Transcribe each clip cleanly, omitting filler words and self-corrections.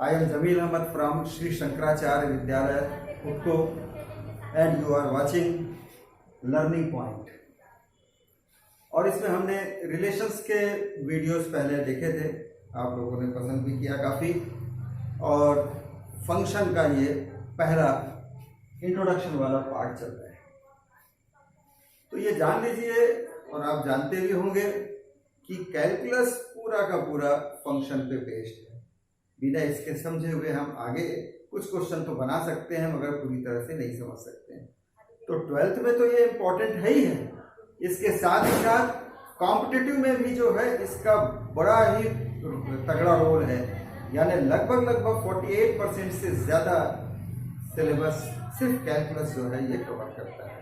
I am Jamil Ahmad from Sri Shankaracharya Vidyalaya, Utko, and you are watching Learning Point. और इसमें हमने relations के videos पहले देखे थे, आप लोगों ने पसंद भी किया काफ़ी। और फंक्शन का ये पहला इंट्रोडक्शन वाला पार्ट चल रहा है। तो ये जान लीजिए, और आप जानते भी होंगे कि कैलकुलस पूरा का पूरा फंक्शन पे बेस्ड है। बिना इसके समझे हुए हम आगे कुछ क्वेश्चन तो बना सकते हैं, मगर पूरी तरह से नहीं समझ सकते हैं। तो 12th में तो ये इम्पोर्टेंट है ही है। इसके साथ ही साथ कॉम्पिटिटिव में भी जो है इसका बड़ा ही तगड़ा रोल है। यानी लगभग 48% से ज़्यादा सिलेबस सिर्फ कैलकुलस जो है ये कवर करता है।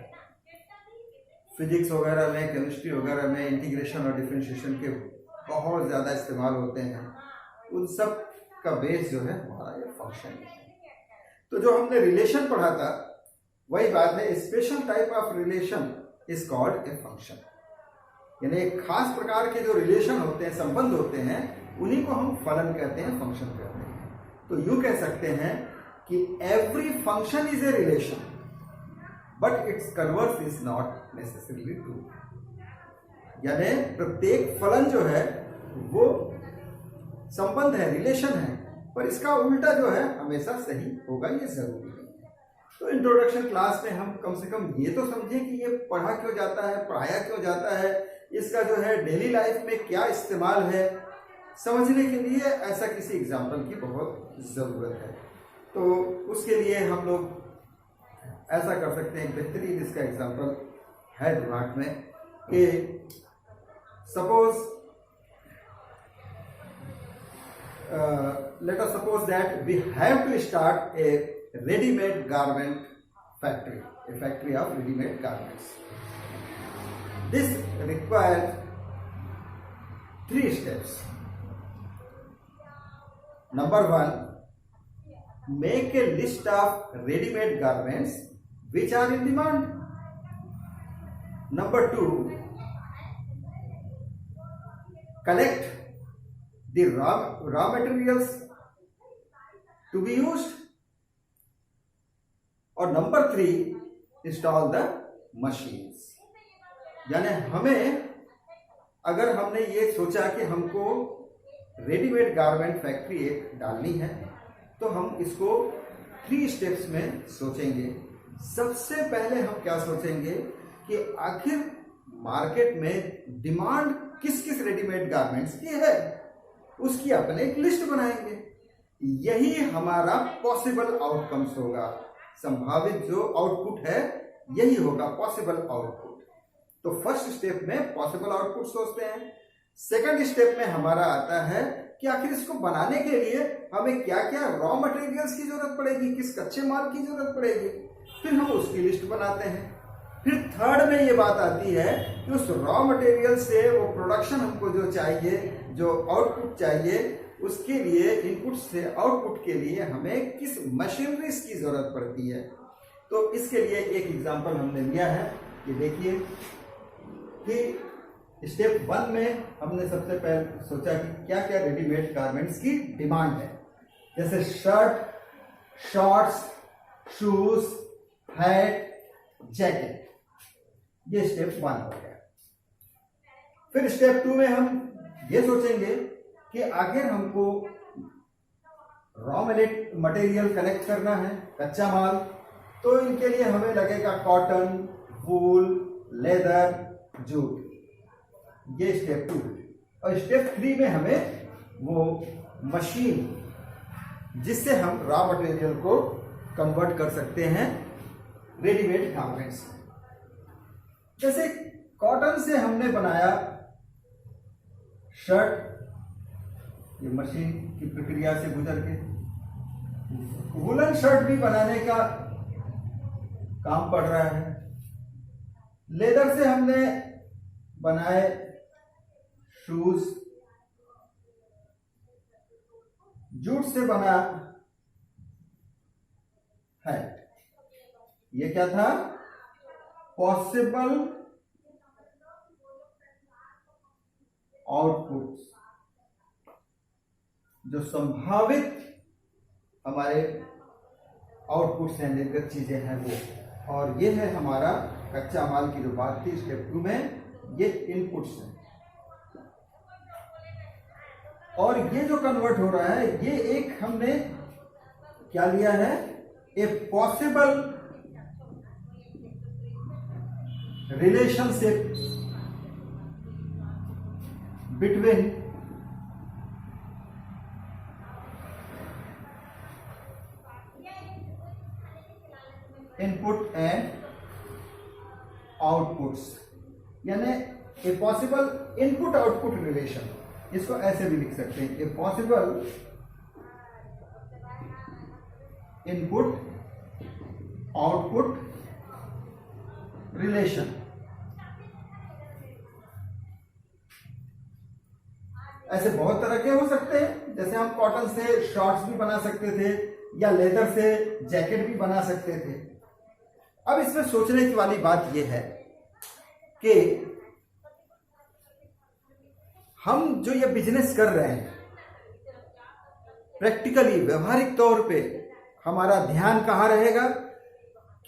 फिजिक्स वगैरह में, केमिस्ट्री वगैरह में इंटीग्रेशन और डिफरेंशिएशन के बहुत ज़्यादा इस्तेमाल होते हैं। उन सब का बेस जो है हमारा ये फंक्शन है। तो जो हमने रिलेशन पढ़ा था वही बात है, special type of relation is called a function. यानी एक खास प्रकार के जो रिलेशन होते हैं, संबंध होते हैं, उन्हीं को हम फलन कहते हैं, फंक्शन कहते हैं। तो यूं कह सकते हैं कि every function is a relation but it's converse is not necessarily true. यानी प्रत्येक फलन जो है वो संबंध है, रिलेशन है, पर इसका उल्टा जो है हमेशा सही होगा, ये जरूरी नहीं है। तो इंट्रोडक्शन क्लास में हम कम से कम ये तो समझें कि ये पढ़ा क्यों जाता है, पढ़ाया क्यों जाता है, इसका जो है डेली लाइफ में क्या इस्तेमाल है, समझने के लिए ऐसा किसी एग्जाम्पल की बहुत ज़रूरत है। तो उसके लिए हम लोग ऐसा कर सकते हैं, बेहतरीन इसका एग्जाम्पल है दिमाग में कि suppose let us suppose that we have to start a ready-made garment factory, a factory of ready-made garments. This requires 3 steps. Number 1, make a list of ready-made garments which are in demand. Number 2, collect the raw materials to be used. और number 3, install the machines. यानी हमें, अगर हमने ये सोचा कि हमको readymade garment factory एक डालनी है, तो हम इसको 3 स्टेप्स में सोचेंगे। सबसे पहले हम क्या सोचेंगे कि आखिर मार्केट में डिमांड किस किस रेडीमेड गारमेंट्स की है, उसकी अपने एक लिस्ट बनाएंगे। यही हमारा पॉसिबल आउटकम्स होगा, संभावित जो आउटपुट है यही होगा पॉसिबल आउटपुट। तो फर्स्ट स्टेप में पॉसिबल आउटपुट सोचते हैं। सेकंड स्टेप में हमारा आता है कि आखिर इसको बनाने के लिए हमें क्या क्या रॉ मटेरियल्स की जरूरत पड़ेगी, किस कच्चे माल की जरूरत पड़ेगी, फिर हम उसकी लिस्ट बनाते हैं। फिर थर्ड में ये बात आती है कि उस रॉ मटेरियल से वो प्रोडक्शन हमको जो चाहिए, जो आउटपुट चाहिए, उसके लिए इनपुट से आउटपुट के लिए हमें किस मशीनरीज की जरूरत पड़ती है। तो इसके लिए एक एग्जांपल हमने लिया है कि देखिए कि स्टेप 1 में हमने सबसे पहले सोचा कि क्या क्या रेडीमेड गारमेंट्स की डिमांड है, जैसे shirt, shorts, shoes, hat, jacket. ये स्टेप 1 हो गया। फिर स्टेप 2 में हम ये सोचेंगे कि आखिर हमको रॉ मटेरियल कलेक्ट करना है, कच्चा माल, तो इनके लिए हमें लगेगा कॉटन, वूल, लेदर, जूट। ये स्टेप 2। और स्टेप 3 में हमें वो मशीन जिससे हम रॉ मटेरियल को कन्वर्ट कर सकते हैं रेडीमेड गारमेंट्स। जैसे कॉटन से हमने बनाया शर्ट, ये मशीन की प्रक्रिया से गुजर के वुलन शर्ट भी बनाने का काम पड़ रहा है। लेदर से हमने बनाए शूज, जूट से बना हैट। ये क्या था? पॉसिबल आउटपुट्स, जो संभावित हमारे आउटपुट्स हैं, निर्गत चीजें हैं वो, और ये है हमारा कच्चा माल की जो बात थी स्टेप 2 में, ये इनपुट्स हैं। और ये जो कन्वर्ट हो रहा है ये एक हमने क्या लिया है, a possible relationship between input and outputs, यानी a possible input output relation. इसको ऐसे भी लिख सकते हैं, a possible input output relation. ऐसे बहुत तरह के हो सकते हैं, जैसे हम कॉटन से शॉर्ट्स भी बना सकते थे या लेदर से जैकेट भी बना सकते थे। अब इसमें सोचने की वाली बात यह है कि हम जो ये बिजनेस कर रहे हैं, प्रैक्टिकली व्यवहारिक तौर पे हमारा ध्यान कहाँ रहेगा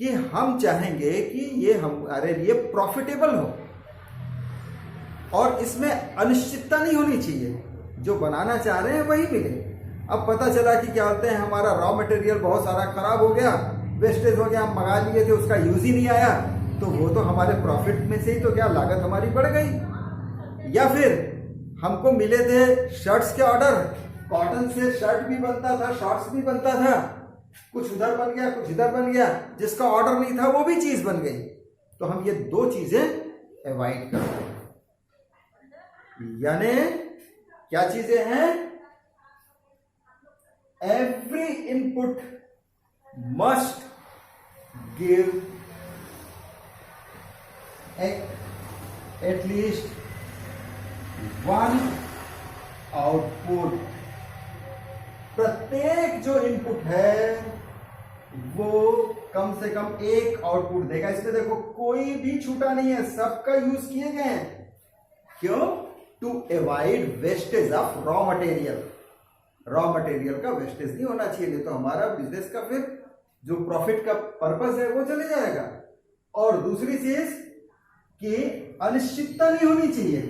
कि हम चाहेंगे कि ये हमारे लिए प्रॉफिटेबल हो और इसमें अनिश्चितता नहीं होनी चाहिए, जो बनाना चाह रहे हैं वही मिले। अब पता चला कि क्या बोलते हैं, हमारा रॉ मटेरियल बहुत सारा खराब हो गया, वेस्टेज हो गया, हम मंगा लिए थे, उसका यूज ही नहीं आया, तो वो तो हमारे प्रॉफिट में से ही तो क्या लागत हमारी बढ़ गई। या फिर हमको मिले थे शर्ट्स के ऑर्डर, कॉटन से शर्ट भी बनता था, शॉर्ट्स भी बनता था, कुछ उधर बन गया कुछ इधर बन गया, जिसका ऑर्डर नहीं था वो भी चीज बन गई। तो हम ये दो चीजें अवॉइड करते हैं। यानी क्या चीजें हैं, every input must give at least one output. प्रत्येक जो इनपुट है वो कम से कम एक आउटपुट देगा। इसमें देखो कोई भी छूटा नहीं है, सबका यूज किए गए हैं। क्यों? To avoid wastage of raw material. Raw material का वेस्टेज नहीं होना चाहिए, नहीं तो हमारा बिजनेस का फिर जो प्रॉफिट का पर्पस है वो चले जाएगा। और दूसरी चीज कि अनिश्चितता नहीं होनी चाहिए,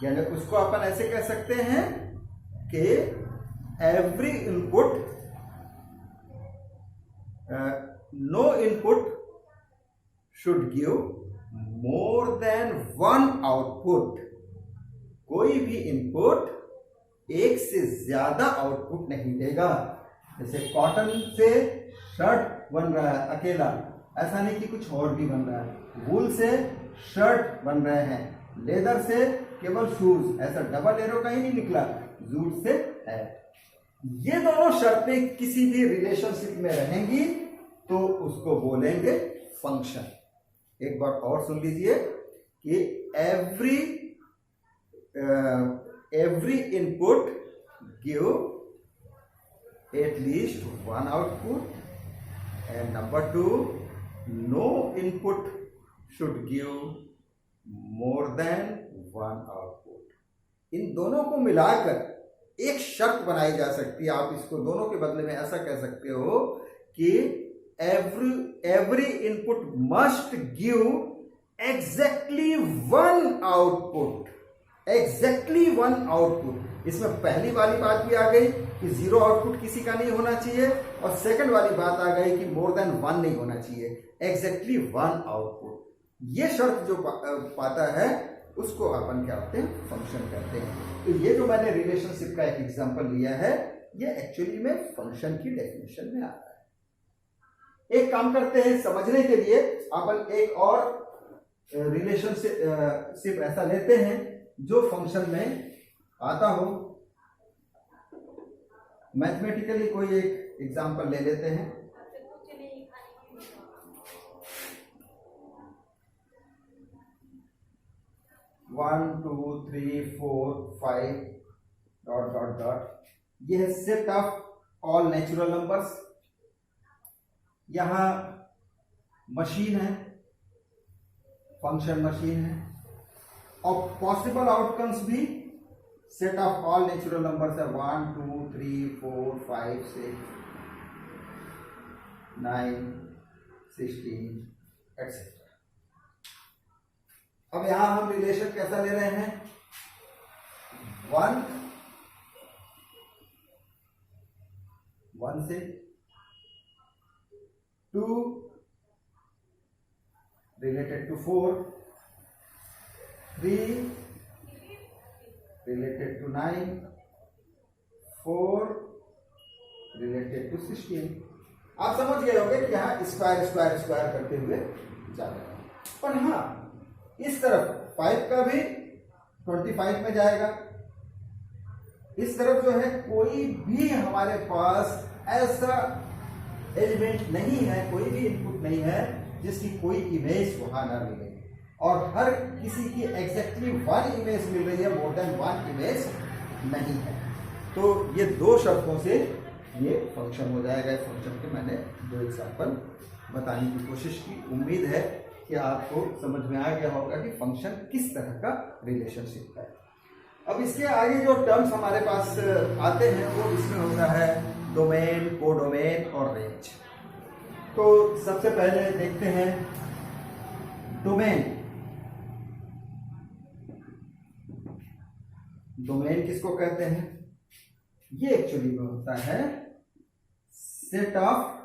यानी उसको अपन ऐसे कह सकते हैं कि every input, no input should give more than one output. कोई भी इनपुट एक से ज्यादा आउटपुट नहीं देगा। जैसे कॉटन से शर्ट बन रहा है अकेला, ऐसा नहीं कि कुछ और भी बन रहा है। वूल से शर्ट बन रहे हैं, लेदर से केवल शूज, ऐसा डबल एरो का ही नहीं निकला, जूट से है। ये दोनों शर्तें किसी भी रिलेशनशिप में रहेंगी तो उसको बोलेंगे फंक्शन। एक बार और सुन लीजिए कि every input give at least one output, and number 2, no input should give more than one output. इन दोनों को मिलाकर एक शर्त बनाई जा सकती है। आप इसको दोनों के बदले में ऐसा कह सकते हो कि every input must give exactly one output. Exactly one output. इसमें पहली वाली बात भी आ गई कि जीरो आउटपुट किसी का नहीं होना चाहिए, और सेकंड वाली बात आ गई कि मोर देन वन नहीं होना चाहिए, एग्जैक्टली वन आउटपुट। ये शर्त जो पाता है उसको अपन क्या कहते हैं, फंक्शन कहते हैं। तो ये जो मैंने रिलेशनशिप का एक एग्जांपल लिया है, ये एक्चुअली में फंक्शन की डेफिनेशन में आता है। एक काम करते हैं, समझने के लिए अपन एक और रिलेशनशिप ऐसा लेते हैं जो फंक्शन में आता हो। मैथमेटिकली कोई एक एग्जांपल ले लेते हैं। One two three four five dot dot dot, ये है set of all natural numbers. यहां मशीन है, फंक्शन मशीन है, और पॉसिबल आउटकम्स भी set of all natural numbers है 1 2 3 4 5 6 9 16 एक्सेट्रा। अब यहां हम रिलेशन कैसा ले रहे हैं, 1 से 2 related to 4, 3 related to 9, 4 related to 16। आप समझ गए होंगे कि यहाँ स्क्वायर स्क्वायर स्क्वायर करते हुए जा रहे हैं। पर हाँ, इस तरफ 5 का भी 25 में जाएगा। इस तरफ जो है कोई भी हमारे पास ऐसा एलिमेंट नहीं है, कोई भी इनपुट नहीं है जिसकी कोई इमेज वहां ना मिले, और हर किसी की एग्जैक्टली 1 इमेज मिल रही है, मोर देन 1 इमेज नहीं है। तो ये 2 शर्तों से ये फंक्शन हो जाएगा। इस फंक्शन के मैंने 2 एग्जाम्पल बताने की कोशिश की। उम्मीद है कि आपको समझ में आ गया होगा कि फंक्शन किस तरह का रिलेशनशिप है। अब इसके आगे जो टर्म्स हमारे पास आते हैं वो इसमें होता है डोमेन, कोडोमेन और रेंज। तो सबसे पहले देखते हैं डोमेन। डोमेन किसको कहते हैं, ये एक्चुअली में होता है सेट ऑफ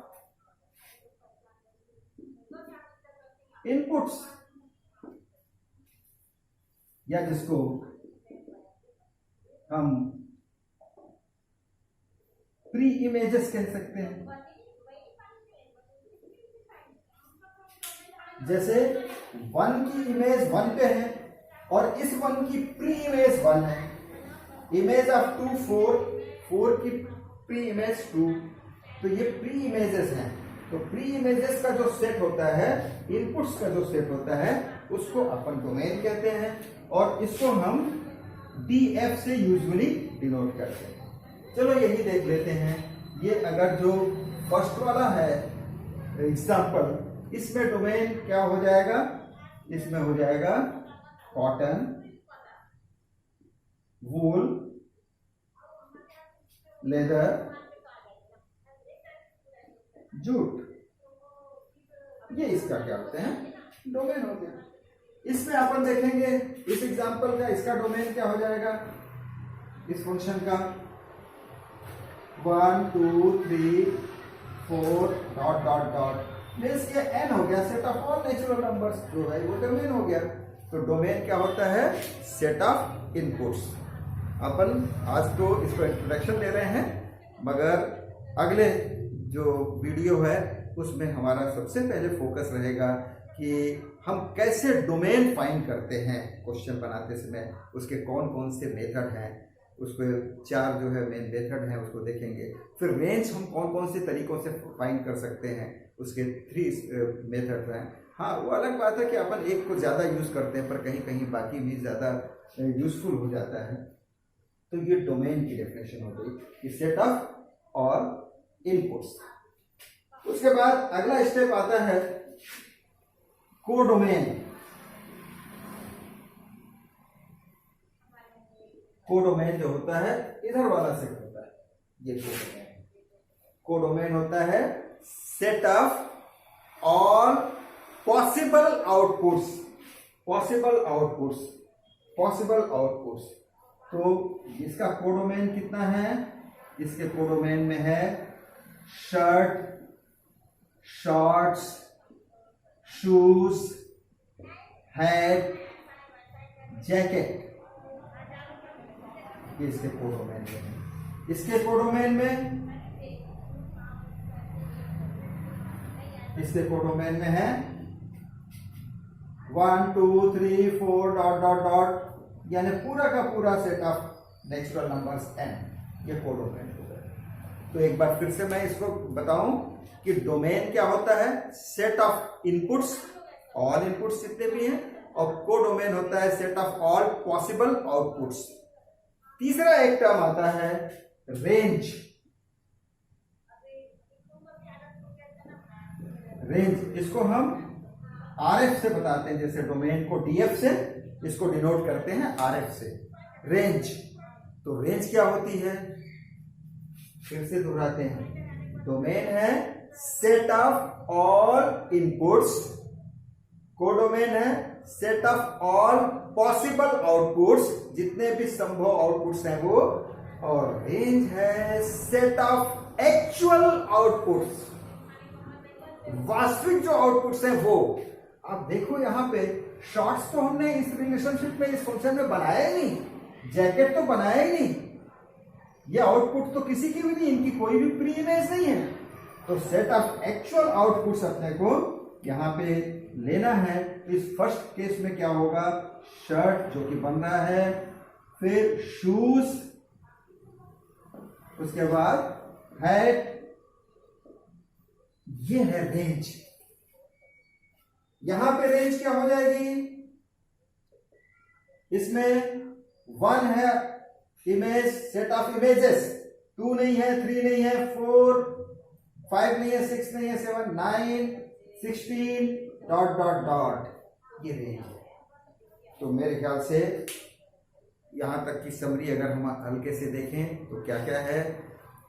इनपुट्स, या जिसको हम प्री इमेजेस कह सकते हैं। जैसे 1 की इमेज 1 पे है और इस 1 की प्री इमेज 1 है। इमेज ऑफ 2 4 की प्री इमेज 2, तो ये प्री इमेजेस हैं। तो प्री इमेजेस का जो सेट होता है, इनपुट्स का जो सेट होता है, उसको अपन डोमेन कहते हैं, और इसको हम डीएफ से यूजुअली डिनोट करते हैं। चलो यही देख लेते हैं। ये अगर जो फर्स्ट वाला है एग्जाम्पल, इसमें डोमेन क्या हो जाएगा, इसमें हो जाएगा कॉटन, वूल, लेदर, जूट, ये इसका क्या होते हैं, डोमेन हो गया। इसमें अपन देखेंगे इस एग्जाम्पल का, इसका डोमेन क्या हो जाएगा, इस फंक्शन का 1 2 3 4 डॉट डॉट डॉट, मीन्स ये n हो गया, set of all natural numbers जो है वो डोमेन हो गया। तो डोमेन क्या होता है, सेट ऑफ इनपुट्स। अपन आज तो इसको इंट्रोडक्शन ले रहे हैं, मगर अगले जो वीडियो है उसमें हमारा सबसे पहले फोकस रहेगा कि हम कैसे डोमेन फाइंड करते हैं क्वेश्चन बनाते समय, उसके कौन कौन से मेथड हैं, उसको 4 जो है मेन मेथड हैं उसको देखेंगे। फिर रेंज हम कौन कौन से तरीकों से फाइंड कर सकते हैं, उसके 3 मेथड हैं। हाँ, वो अलग बात है कि अपन एक को ज़्यादा यूज़ करते हैं, पर कहीं कहीं बाकी भी ज़्यादा यूजफुल हो जाता है। तो ये डोमेन की डेफिनेशन हो गई कि सेट ऑफ और इनपुट्स। उसके बाद अगला स्टेप आता है कोडोमेन। कोडोमेन जो होता है इधर वाला सेट होता है, ये कोडोमेन। कोडोमेन होता है set of all possible outputs, possible outputs, possible outputs. तो इसका कोडोमेन कितना है, इसके कोडोमेन में है shirt, shorts, shoes, hat, jacket, ये इसके कोडोमेन में है। इसके कोडोमेन में, इसके कोडोमेन में है 1 2 3 4 डॉट डॉट डॉट, यानी पूरा का पूरा set of natural numbers n, ये कोडोमेन हो गया। तो एक बार फिर से मैं इसको बताऊं कि डोमेन क्या होता है, set of inputs, all inputs जितने भी हैं, और कोडोमेन होता है set of all possible outputs. तीसरा एक टर्म आता है रेंज। रेंज, इसको हम आरएफ से बताते हैं, जैसे डोमेन को डीएफ से, इसको डिनोट करते हैं आरएफ से। रेंज, तो रेंज क्या होती है, फिर से दोहराते हैं। डोमेन है set of all inputs, codomain है set of all possible outputs, जितने भी संभव आउटपुट्स हैं वो, और रेंज है सेट ऑफ एक्चुअल आउटपुट्स, वास्तविक जो आउटपुट्स हैं वो। आप देखो यहां पे शॉर्ट्स तो हमने इस रिलेशनशिप में, इस फंक्शन में बनाया ही नहीं, जैकेट तो बनाया ही नहीं, ये आउटपुट तो किसी की भी नहीं, इनकी कोई भी प्री इमेज नहीं है। तो सेट ऑफ एक्चुअल आउटपुट्स अपने को यहां पे लेना है। इस फर्स्ट केस में क्या होगा, शर्ट जो कि बन रहा है, फिर शूज, उसके बाद हैट, ये है रेंज। यहां पे रेंज क्या हो जाएगी, इसमें 1 है इमेज, सेट ऑफ इमेजेस, 2 नहीं है, 3 नहीं है, 4, 5 नहीं है, 6 नहीं है, 7, 9, 16 ... ये रेंज है। तो मेरे ख्याल से यहां तक की समरी अगर हम हल्के से देखें तो क्या क्या है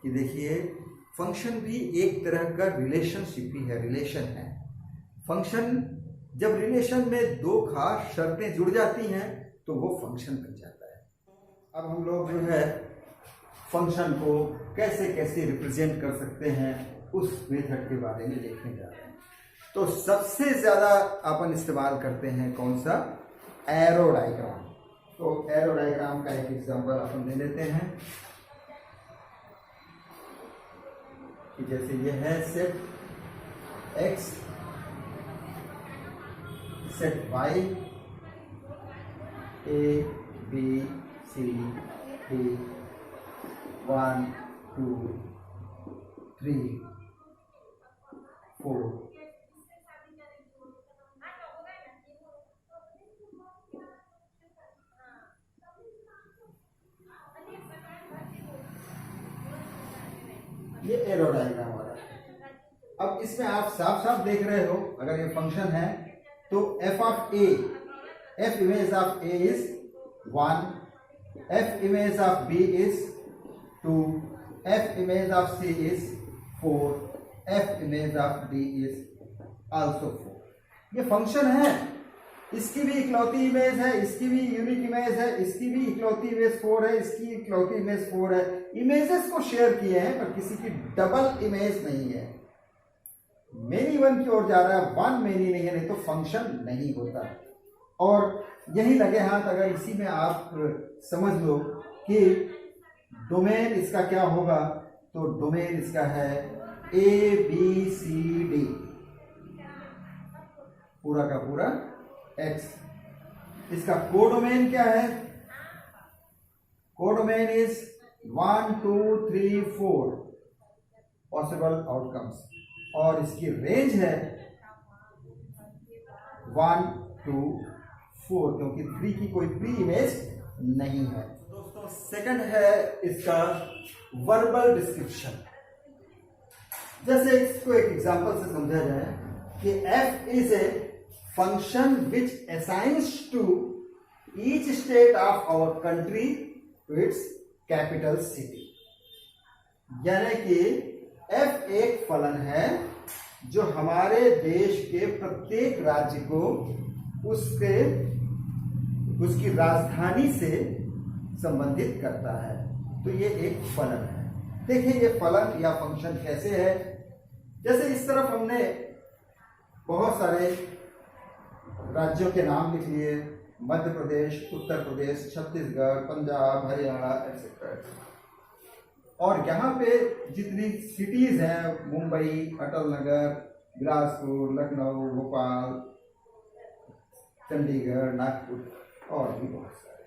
कि देखिए, फंक्शन भी एक तरह का रिलेशनशिप ही है, रिलेशन है। फंक्शन जब रिलेशन में दो खास शर्तें जुड़ जाती हैं तो वो फंक्शन बन जाता है। अब हम लोग जो है फंक्शन को कैसे कैसे रिप्रेजेंट कर सकते हैं उस मेथड के बारे में देखने जा रहे हैं। तो सबसे ज्यादा अपन इस्तेमाल करते हैं कौन सा, एरो डायग्राम। तो एरो डायग्राम का एक एग्जांपल अपन ले लेते हैं कि जैसे ये है set x, set y, a b c d 1 2 3 4। ये एरो डायग्राम वाला है। अब इसमें आप साफ साफ देख रहे हो, अगर ये फंक्शन है तो f of a, f image of a is 1, f image of b is 2, f image of c is 4, f image of d is also 4। ये फंक्शन है, इसकी भी इकलौती इमेज है, इसकी भी यूनिक इमेज है, इसकी भी इकलौती इमेज 4 है, इसकी इकलौती इमेज 4 है। इमेजेस को शेयर किए हैं पर किसी की डबल इमेज नहीं है। मेनी वन की ओर जा रहा है, वन मेनी नहीं है, नहीं तो फंक्शन नहीं होता। और यही लगे हाथ अगर इसी में आप समझ लो कि डोमेन इसका क्या होगा, तो डोमेन इसका है ए बी सी डी, पूरा का पूरा x। इसका कोडोमेन क्या है, कोडोमेन इज 1 2 3 4 पॉसिबल आउटकम्स, और इसकी रेंज है 1 2 4, क्योंकि 3 की कोई प्री इमेज नहीं है। दोस्तों सेकंड है इसका वर्बल डिस्क्रिप्शन। जैसे इसको एक एग्जांपल से समझा जाए कि f is a function which assigns to each state of our country to its capital city। यानी कि f एक फलन है जो हमारे देश के प्रत्येक राज्य को उसकी राजधानी से संबंधित करता है। तो ये एक फलन है। देखिए ये फलन या फंक्शन कैसे है, जैसे इस तरफ हमने बहुत सारे राज्यों के नाम लिख लिए, मध्य प्रदेश, उत्तर प्रदेश, छत्तीसगढ़, पंजाब, हरियाणा एक्सेट्रा। और यहाँ पे जितनी सिटीज हैं, मुंबई, अटल नगर, बिलासपुर, लखनऊ, भोपाल, चंडीगढ़, नागपुर और भी बहुत सारे।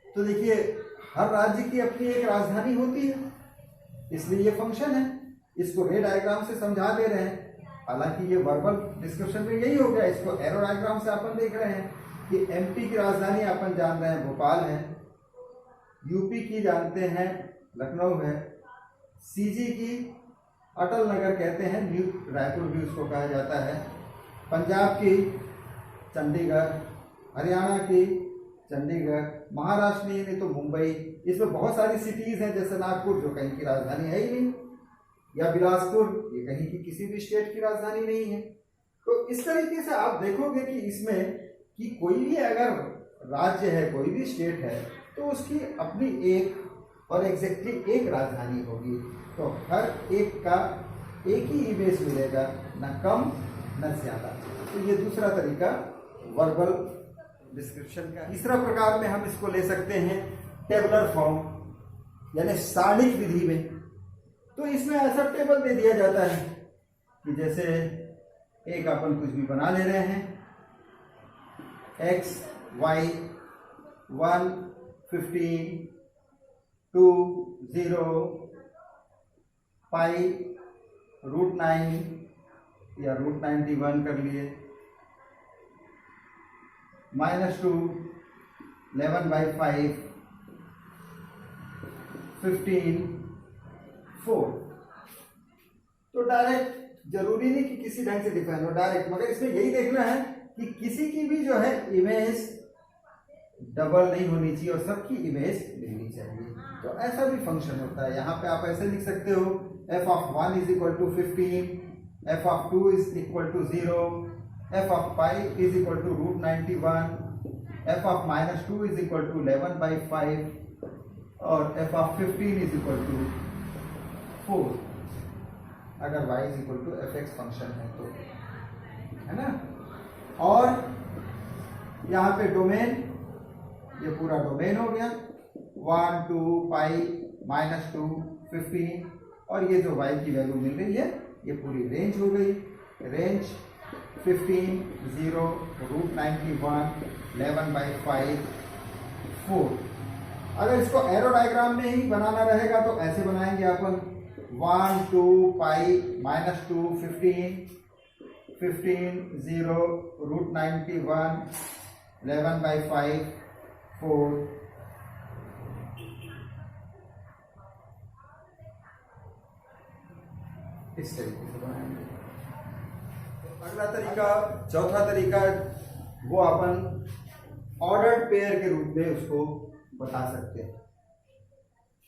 तो देखिए हर राज्य की अपनी एक राजधानी होती है, इसलिए ये फंक्शन है। इसको रे डायग्राम से समझा दे रहे हैं। हालांकि ये वर्बल डिस्क्रिप्शन में यही हो गया, इसको एरो डायग्राम से अपन देख रहे हैं कि एमपी की राजधानी अपन जान रहे हैं भोपाल है, यूपी की जानते हैं लखनऊ है, सीजी की अटल नगर कहते हैं, न्यू रायपुर भी उसको कहा जाता है, पंजाब की चंडीगढ़, हरियाणा की चंडीगढ़, महाराष्ट्र नहीं तो मुंबई, इसमें बहुत सारी सिटीज हैं, जैसे नागपुर जो कहीं की राजधानी है ही नहीं, या बिलासपुर ये कहीं की किसी भी स्टेट की राजधानी नहीं है। तो इस तरीके से आप देखोगे कि इसमें कि कोई भी अगर राज्य है, कोई भी स्टेट है, तो उसकी अपनी एक और एग्जैक्टली एक राजधानी होगी। तो हर एक का एक ही इमेज मिलेगा, न कम न ज्यादा। तो ये दूसरा तरीका वर्बल डिस्क्रिप्शन का। तीसरा प्रकार में हम इसको ले सकते हैं टेबलर फॉर्म, यानी सारणिक विधि में। तो इसमें ऐसा टेबल दे दिया जाता है कि जैसे एक अपन कुछ भी बना ले रहे हैं, x, y, 1, 15, 2, 0, पाई, √9 या √91 कर लिए, -2, 11/5, 15, 4। तो डायरेक्ट जरूरी नहीं कि किसी ढंग से डिफाइन हो डायरेक्ट, मगर इसमें यही देखना है कि किसी की भी जो है इमेज डबल नहीं होनी चाहिए और सबकी इमेज मिलनी चाहिए। तो ऐसा भी फंक्शन होता है। यहाँ पे आप ऐसे लिख सकते हो f(1) = 15, f(2) = 0, f(5) = √91, f(-2) = 11/5 और f(15) = 4, अगर y = fx फंक्शन है तो, है ना। और यहाँ पे डोमेन, ये पूरा डोमेन हो गया, 1, 2, पाई, -2, 15, और ये जो y की वैल्यू मिल रही है ये पूरी रेंज हो गई। रेंज 15, 0, √91, 11/5, 4। अगर इसको एरो डायग्राम में ही बनाना रहेगा तो ऐसे बनाएंगे अपन, 1, 2, पाई, -2, 15, 0, √91, 11/5, 4। इस तरीके से बनाएंगे। अगला तरीका, चौथा तरीका, वो अपन ऑर्डर्ड पेयर के रूप में उसको बता सकते हैं।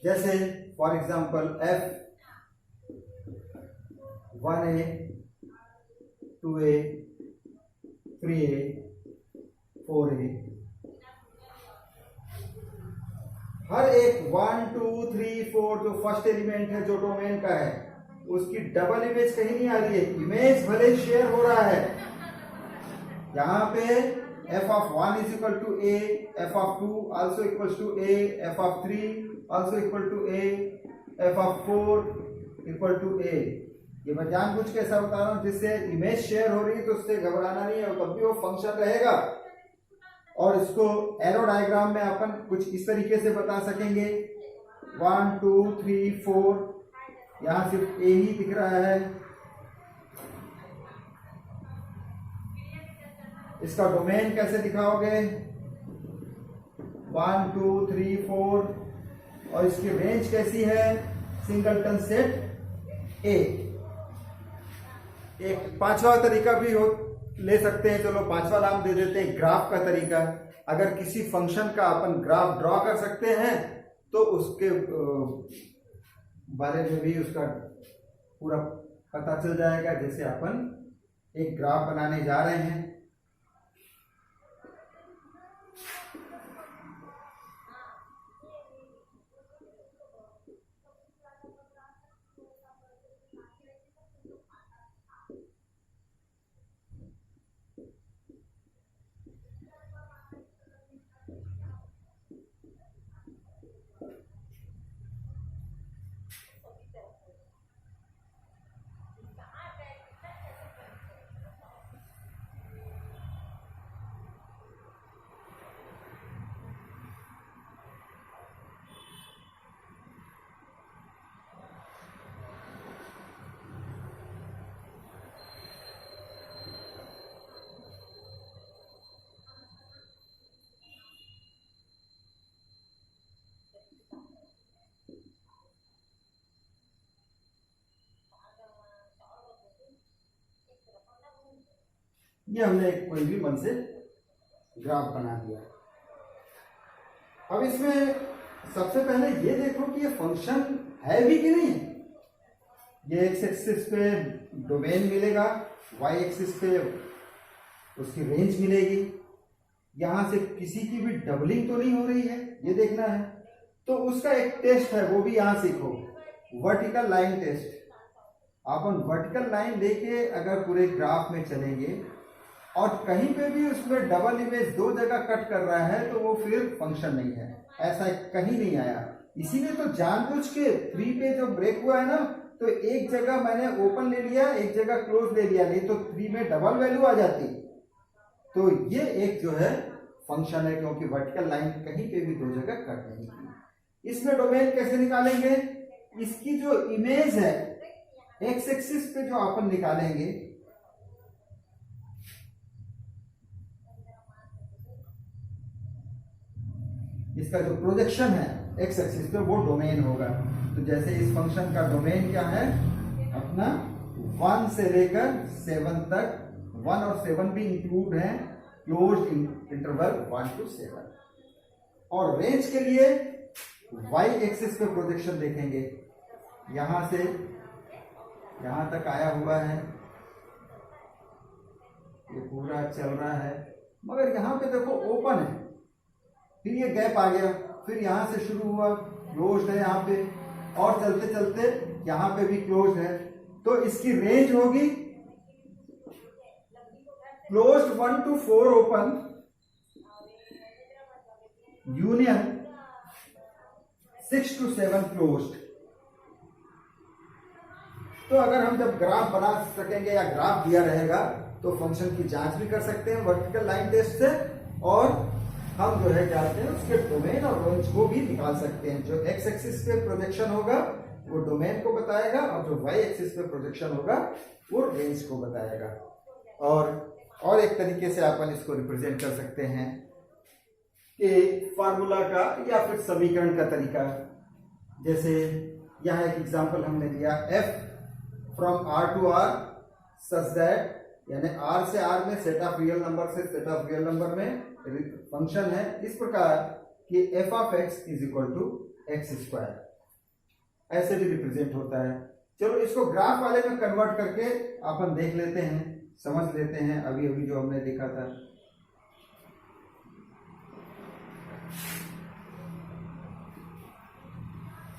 जैसे for example f(1a), 2a, 3a, 4a, हर एक 1, 2, 3, 4 जो फर्स्ट एलिमेंट है, जो डोमेन का है, उसकी डबल इमेज कहीं नहीं आ रही है, इमेज भले शेयर हो रहा है। यहाँ पे f(1) = a, f(2) also equals to a, f(3) also equal to a, f(4) equal to a। ये मैं जानबूझ के ऐसा बता रहा हूं जिससे इमेज शेयर हो रही है, तो उससे घबराना नहीं है, तब भी वो फंक्शन रहेगा। और इसको एरो डायग्राम में अपन कुछ इस तरीके से बता सकेंगे, 1, 2, 3, 4, यहां सिर्फ a ही दिख रहा है। इसका डोमेन कैसे दिखाओगे, 1, 2, 3, 4, और इसकी रेंज कैसी है, सिंगलटन सेट A। एक पांचवा तरीका भी हो ले सकते हैं, चलो पांचवा नाम दे देते हैं ग्राफ का तरीका। अगर किसी फंक्शन का अपन ग्राफ ड्रॉ कर सकते हैं तो उसके बारे में भी उसका पूरा पता चल जाएगा। जैसे अपन एक ग्राफ बनाने जा रहे हैं, ये हमने कोई भी मन से ग्राफ बना दिया। अब इसमें सबसे पहले ये देखो कि ये फंक्शन है भी कि नहीं। ये एक्स एक्सिस पे डोमेन मिलेगा, वाई एक्सिस पे उसकी रेंज मिलेगी, यहां से किसी की भी डबलिंग तो नहीं हो रही है, ये देखना है। तो उसका एक टेस्ट है, वो भी यहां सीखो, वर्टिकल लाइन टेस्ट। अपन वर्टिकल लाइन लेके अगर पूरे ग्राफ में चलेंगे और कहीं पे भी उसमें डबल इमेज दो जगह कट कर रहा है तो वो फिर फंक्शन नहीं है, ऐसा कहीं नहीं आया। इसीलिए तो जानबूझ के 3 पे जो ब्रेक हुआ है ना, तो एक जगह मैंने ओपन ले लिया, एक जगह क्लोज ले लिया, नहीं तो 3 में डबल वैल्यू आ जाती। तो ये एक जो है फंक्शन है, क्योंकि वर्टिकल लाइन कहीं पे भी दो जगह कट नहीं की। इसमें डोमेन कैसे निकालेंगे, इसकी जो इमेज है एक्स एक्सिस पे जो अपन निकालेंगे, इसका जो प्रोजेक्शन है एक्स एक्सिस पे वो डोमेन होगा। तो जैसे इस फंक्शन का डोमेन क्या है अपना 1 से लेकर 7 तक, 1 और 7 भी इंक्लूड है, क्लोज्ड इंटरवल 1 to 7। और रेंज के लिए y एक्सिस पे प्रोजेक्शन देखेंगे, यहां से यहां तक आया हुआ है, ये पूरा चल रहा है, मगर यहां पे देखो ओपन है, फिर ये गैप आ गया, फिर यहां से शुरू हुआ, क्लोज्ड है यहाँ पे, और चलते चलते यहां पे भी क्लोज्ड है। तो इसकी रेंज होगी closed 1 to 4 open, union 6 to 7 closed. तो अगर हम जब ग्राफ बना सकेंगे या ग्राफ दिया रहेगा तो फंक्शन की जांच भी कर सकते हैं वर्टिकल लाइन टेस्ट से, और हम जो है क्या कहते हैं उसके डोमेन और रेंज को भी निकाल सकते हैं। जो एक्स एक्सिस पे प्रोजेक्शन होगा वो डोमेन को बताएगा, और जो वाई एक्सिस पे प्रोजेक्शन होगा वो रेंज को बताएगा। और एक तरीके से अपन इसको रिप्रेजेंट कर सकते हैं कि फार्मूला का या फिर समीकरण का तरीका। जैसे यहां एक एग्जांपल हमने दिया, f from r to r such that, यानी r से r में सेट ऑफ रियल नंबर से सेट ऑफ रियल नंबर में फंक्शन है इस प्रकार कि f of x is equal to x square, ऐसे भी रिप्रेजेंट होता है। चलो इसको ग्राफ वाले में कन्वर्ट करके अपन देख लेते हैं, समझ लेते हैं अभी अभी जो हमने देखा था।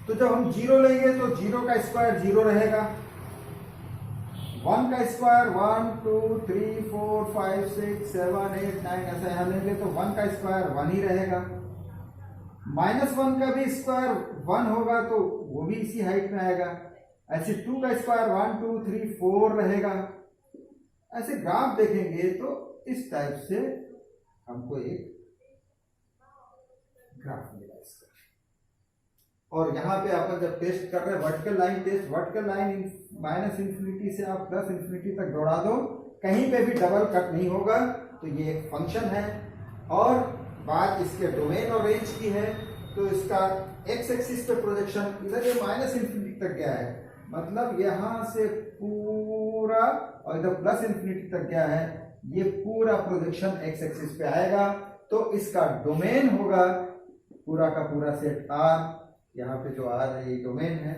तो जब हम 0 लेंगे तो 0 का स्क्वायर 0 रहेगा, 1 का स्क्वायर 1 2 3 4 5 6 7 8 9 ऐसा यहां लेंगे तो 1 का स्क्वायर 1 ही रहेगा। -1 का भी स्क्वायर 1 होगा तो वो भी इसी हाइट में आएगा। ऐसे 2 का स्क्वायर 1 2 3 4 रहेगा। ऐसे ग्राफ देखेंगे तो इस टाइप से हमको एक ग्राफ मिला इसका। और यहाँ पे अपन जब टेस्ट कर रहे हैं vertical line test, vertical line -∞ से आप +∞ तक दौड़ा दो, कहीं पे भी डबल कट नहीं होगा, तो ये एक फंक्शन है। और बात इसके डोमेन और रेंज की है, तो इसका एक्स एक्सिस पे प्रोजेक्शन इधर ये -∞ तक गया है, मतलब यहां से पूरा, और इधर +∞ तक गया है, ये पूरा प्रोजेक्शन एक्स एक्सिस पे आएगा। तो इसका डोमेन होगा पूरा का पूरा सेट R, यहाँ पे जो R है ये डोमेन है।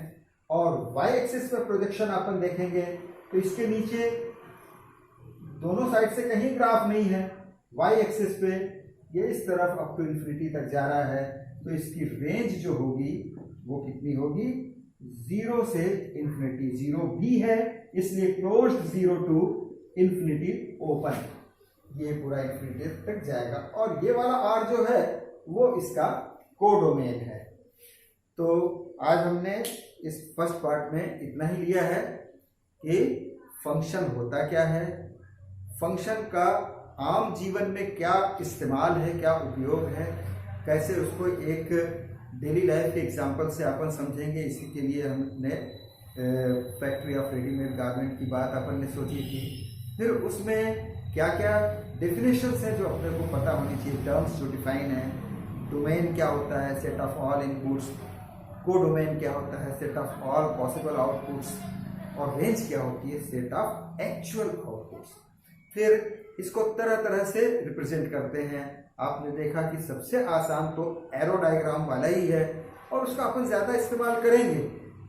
और y एक्सिस पे प्रोजेक्शन अपन देखेंगे तो इसके नीचे दोनों साइड से कहीं ग्राफ नहीं है, y एक्सिस पे ये इस तरफ अप टू इन्फिनिटी तक जा रहा है, तो इसकी रेंज जो होगी वो कितनी होगी, 0 से इन्फिनिटी। 0 भी है इसलिए क्लोज्ड 0 टू इन्फिनिटी ओपन, ये पूरा इन्फिनिटी तक जाएगा। और ये वाला R जो है वो इसका कोडोमेन है। तो आज हमने इस फर्स्ट पार्ट में इतना ही लिया है कि फंक्शन होता क्या है, फंक्शन का आम जीवन में क्या इस्तेमाल है, क्या उपयोग है, कैसे उसको एक डेली लाइफ के एग्जांपल से अपन समझेंगे। इसी के लिए हमने फैक्ट्री ऑफ रेडीमेड गारमेंट की बात अपन ने सोची थी। फिर उसमें क्या क्या डेफिनेशंस हैं जो अपने को पता होनी चाहिए, टर्म्स जो डिफाइन है। डोमेन क्या होता है, set of all inputs. Codomain क्या होता है, set of all possible outputs. और रेंज क्या होती है, सेट ऑफ एक्चुअल आउटपुट्स। फिर इसको तरह तरह से रिप्रेजेंट करते हैं, आपने देखा कि सबसे आसान तो एरो डायग्राम वाला ही है और उसका अपन ज़्यादा इस्तेमाल करेंगे,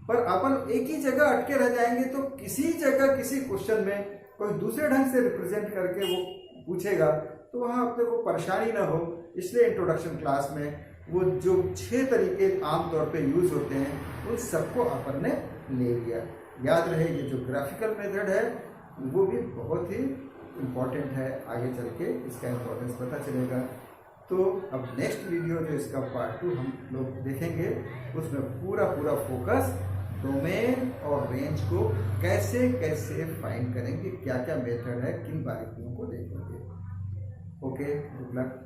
पर अपन एक ही जगह अटके रह जाएंगे तो किसी जगह किसी क्वेश्चन में कोई दूसरे ढंग से रिप्रेजेंट करके वो पूछेगा तो वहाँ अपने को परेशानी ना हो। इसलिए इंट्रोडक्शन क्लास में वो जो 6 तरीके आमतौर पे यूज होते हैं उन सबको अपन ने ले लिया। याद रहे ये जो ग्राफिकल मेथड है वो भी बहुत ही इम्पॉर्टेंट है, आगे चल के इसका इम्पोर्टेंस पता चलेगा। तो अब नेक्स्ट वीडियो जो इसका पार्ट 2 हम लोग देखेंगे उसमें पूरा फोकस डोमेन और रेंज को कैसे कैसे फाइंड करेंगे, क्या क्या मेथड है, किन बारीकियों को देखेंगे। Okay, good luck.